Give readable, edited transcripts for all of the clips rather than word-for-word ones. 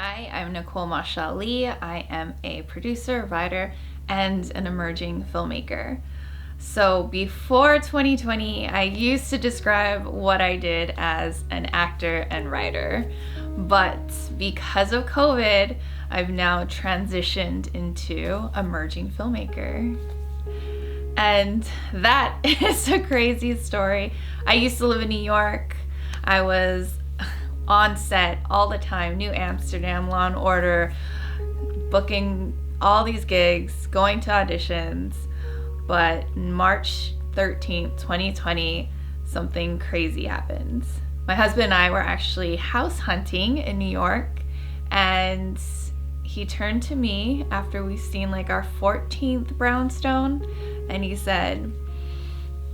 Hi, I'm Nicole Maxali. I am a producer, writer, and an emerging filmmaker. So before 2020, I used to describe what I did as an actor and writer. But because of COVID, I've now transitioned into emerging filmmaker. And that is a crazy story. I used to live in New York. I was on set all the time, New Amsterdam, Law and Order, booking all these gigs, going to auditions. But March 13th, 2020, something crazy happened. My husband and I were actually house hunting in New York, and he turned to me after we've seen like our 14th brownstone, and he said,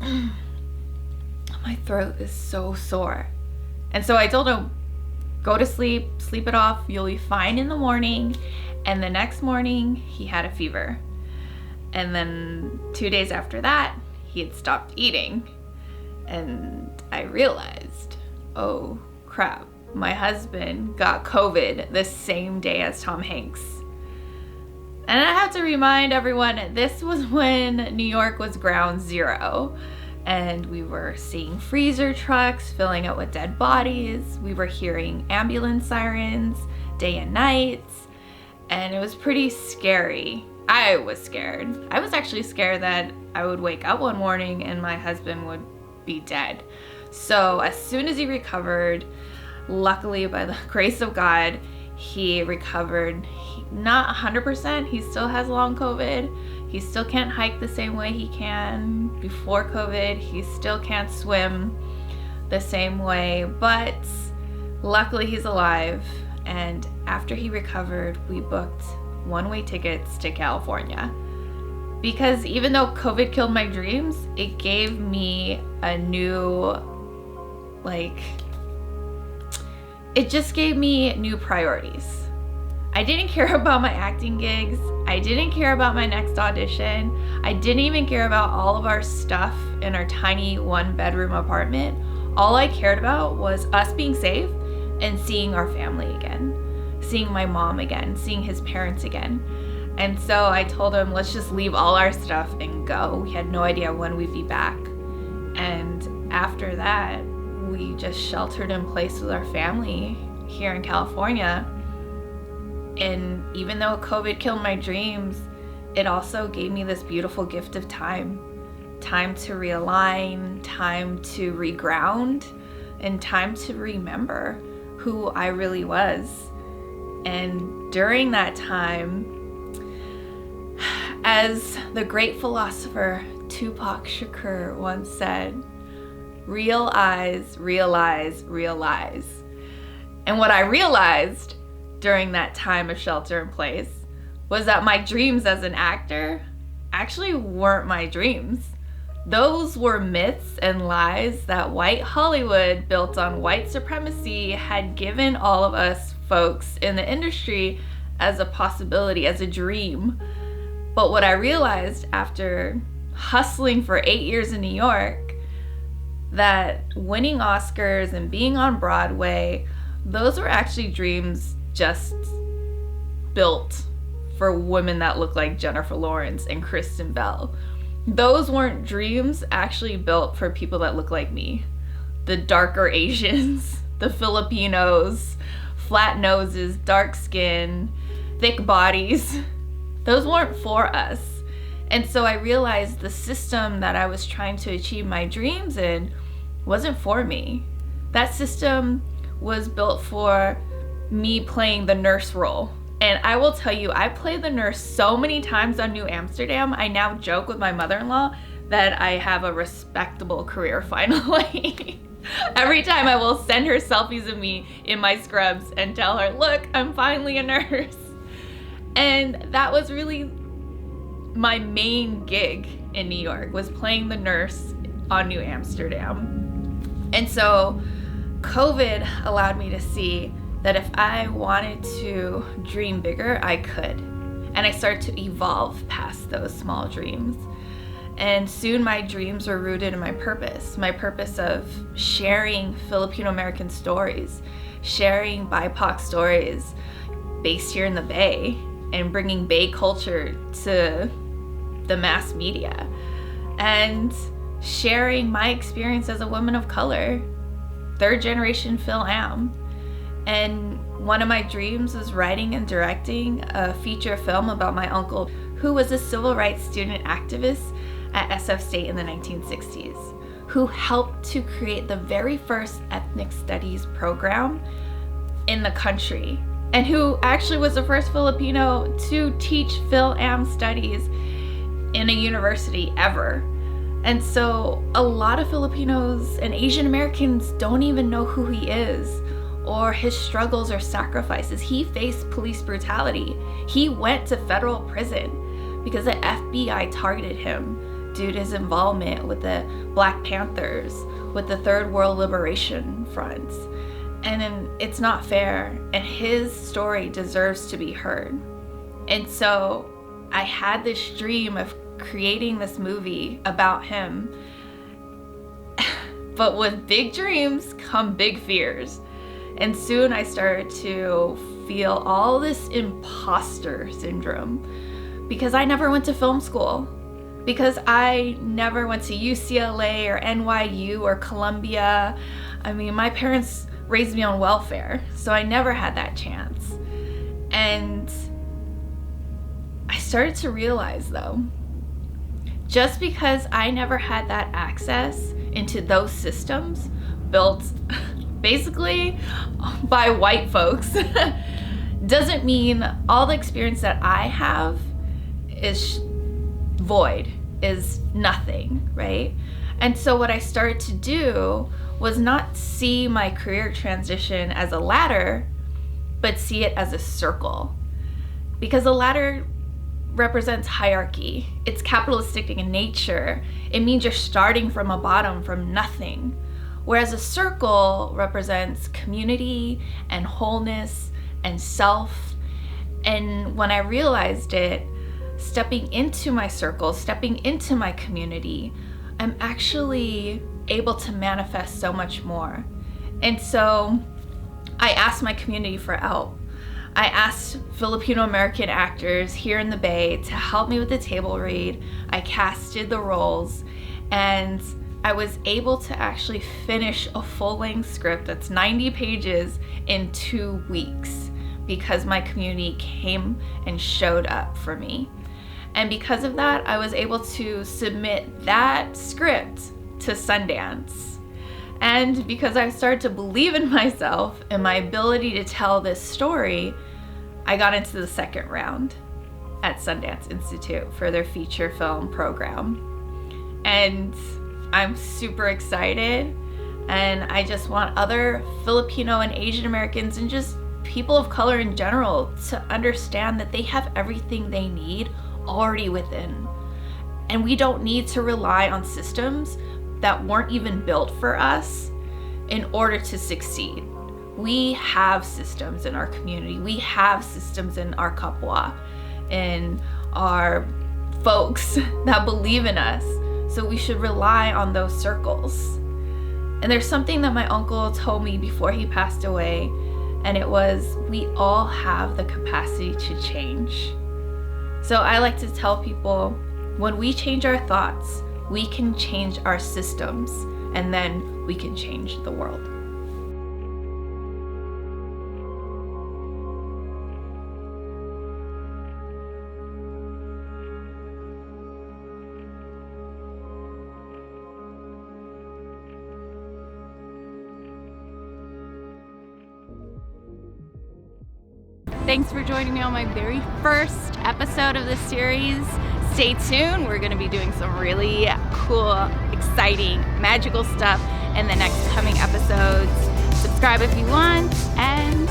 "My throat is so sore." And so I told him, "Go to sleep, sleep it off, you'll be fine in the morning." And the next morning, he had a fever. And then 2 days after that, he had stopped eating. And I realized, oh crap, my husband got COVID the same day as Tom Hanks. And I have to remind everyone, this was when New York was ground zero. And we were seeing freezer trucks filling it with dead bodies. We were hearing ambulance sirens day and night. And it was pretty scary. I was scared. I was actually scared that I would wake up one morning and my husband would be dead. So as soon as he recovered, luckily by the grace of God, he recovered. Not 100%, he still has long COVID. He still can't hike the same way he can before COVID. He still can't swim the same way, but luckily he's alive. And after he recovered, we booked one-way tickets to California. Because even though COVID killed my dreams, it gave me a new, it just gave me new priorities. I didn't care about my acting gigs. I didn't care about my next audition. I didn't even care about all of our stuff in our tiny one-bedroom apartment. All I cared about was us being safe and seeing our family again, seeing my mom again, seeing his parents again. And so I told him, let's just leave all our stuff and go. We had no idea when we'd be back. And after that, we just sheltered in place with our family here in California. And even though COVID killed my dreams, it also gave me this beautiful gift of time. Time to realign, time to reground, and time to remember who I really was. And during that time, as the great philosopher Tupac Shakur once said, real eyes, realize, realize. And what I realized during that time of shelter in place was that my dreams as an actor actually weren't my dreams. Those were myths and lies that white Hollywood, built on white supremacy, had given all of us folks in the industry as a possibility, as a dream. But what I realized after hustling for 8 years in New York, that winning Oscars and being on Broadway, those were actually dreams just built for women that look like Jennifer Lawrence and Kristen Bell. Those weren't dreams actually built for people that look like me. The darker Asians, the Filipinos, flat noses, dark skin, thick bodies. Those weren't for us. And so I realized the system that I was trying to achieve my dreams in wasn't for me. That system was built for me playing the nurse role. And I will tell you, I played the nurse so many times on New Amsterdam. I now joke with my mother-in-law that I have a respectable career finally. Every time I will send her selfies of me in my scrubs and tell her, look, I'm finally a nurse. And that was really my main gig in New York, was playing the nurse on New Amsterdam. And so COVID allowed me to see that if I wanted to dream bigger, I could. And I started to evolve past those small dreams. And soon my dreams were rooted in my purpose of sharing Filipino American stories, sharing BIPOC stories, based here in the Bay and bringing Bay culture to the mass media and sharing my experience as a woman of color, third generation FilAm. And one of my dreams was writing and directing a feature film about my uncle, who was a civil rights student activist at SF State in the 1960s, who helped to create the very first ethnic studies program in the country, and who actually was the first Filipino to teach FilAm studies in a university ever. And so a lot of Filipinos and Asian Americans don't even know who he is or his struggles or sacrifices. He faced police brutality. He went to federal prison because the FBI targeted him due to his involvement with the Black Panthers, with the Third World Liberation Fronts. And it's not fair, and his story deserves to be heard. And so I had this dream of creating this movie about him. But with big dreams come big fears. And soon I started to feel all this imposter syndrome because I never went to film school, because I never went to UCLA or NYU or Columbia. I mean, my parents raised me on welfare, so I never had that chance. And I started to realize, though, just because I never had that access into those systems built basically by white folks doesn't mean all the experience that I have is void, is nothing, right? And so what I started to do was not see my career transition as a ladder, but see it as a circle. Because a ladder represents hierarchy. It's capitalistic in nature. It means you're starting from a bottom, from nothing. Whereas a circle represents community and wholeness and self. And when I realized it, stepping into my circle, stepping into my community, I'm actually able to manifest so much more. And so I asked my community for help. I asked Filipino American actors here in the Bay to help me with the table read. I casted the roles, and I was able to actually finish a full-length script that's 90 pages in 2 weeks because my community came and showed up for me. And because of that, I was able to submit that script to Sundance. And because I started to believe in myself and my ability to tell this story, I got into the second round at Sundance Institute for their feature film program. And I'm super excited, and I just want other Filipino and Asian Americans and just people of color in general to understand that they have everything they need already within. And we don't need to rely on systems that weren't even built for us in order to succeed. We have systems in our community. We have systems in our kapwa, in our folks that believe in us. So we should rely on those circles. And there's something that my uncle told me before he passed away, and it was, we all have the capacity to change. So I like to tell people, when we change our thoughts, we can change our systems, and then we can change the world. Thanks for joining me on my very first episode of this series. Stay tuned. We're going to be doing some really cool, exciting, magical stuff in the next coming episodes. Subscribe if you want, and